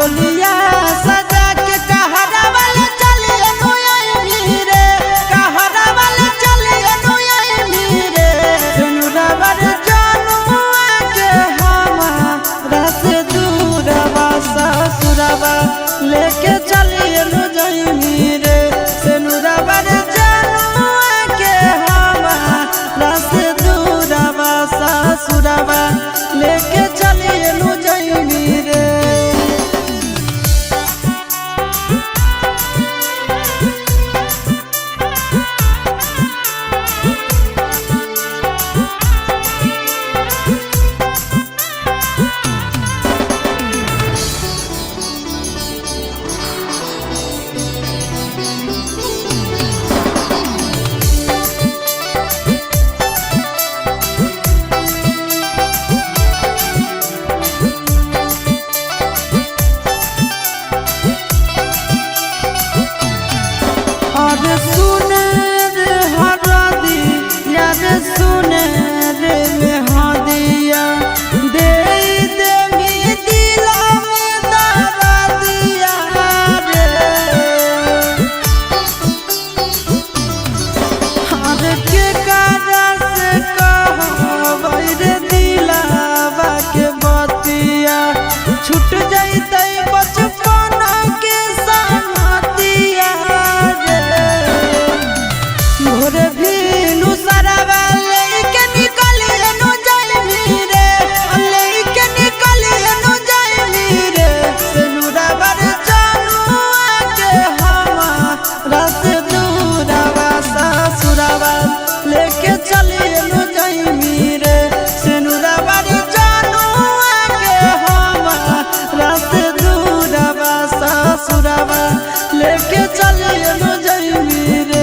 डोलिया सजा के कहरा वाले चलिए नुयाई रे, कहरा वाले चलिए नुयाई रे। सुनुरवर जनुआ के हमारा से दूरवा ससुरवा लेके चलिए नुयाई रे। सुनुरवर जनुआ के हमारा से दूरवा ससुरवा लेके चलिए नुयाई रे। अरे सुने रे हरदी यार सुने रे मेहदिया दे दे मी दिला में दर्दिया रे। अरे के कारा से कहबै रे दिलावा के बतिया छूट जइतै बचपन के संगतिया रे। भोरे भीनु सरवा लेके निकलिए नु जाइमी रे, लेके निकलिए नु जाइमी रे। सुनुरवर जनुआ के हमारा से दूरवा ससुरवा लेके चलिए नु जाइमी रे। सुनुरवर जनुआ के हमारा से दूरवा ससुरवा लेके चलिए नु जाइमी रे।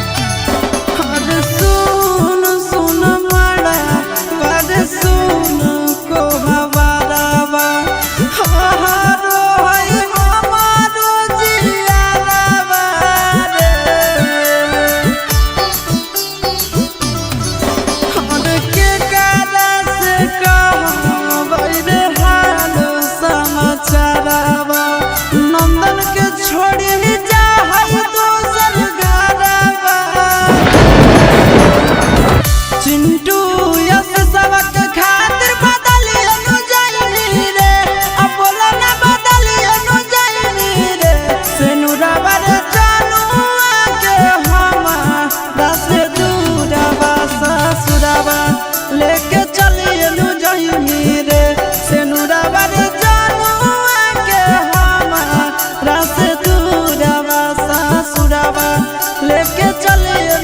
अरे सुन सुन मड़ा वर सुन को हवारावा हारो है हमारो जियारावा रे। अरे के कारा से कहबै रे हाल समाचारवा नंदन के छोड़ी जा है दोसर घरवा। चिंटू यस सबक खातिर बदलिए नु जाइमी रे, अपोलो ना बदलिए नु जाइमी रे। सुनुरवर जनुआ के हमारा से दूरवा ससुरवा लेके चलिए नु जाइमी रे। सुनुरवर जनुआ के हमारा से दूरवा ससुरवा लेके चलिए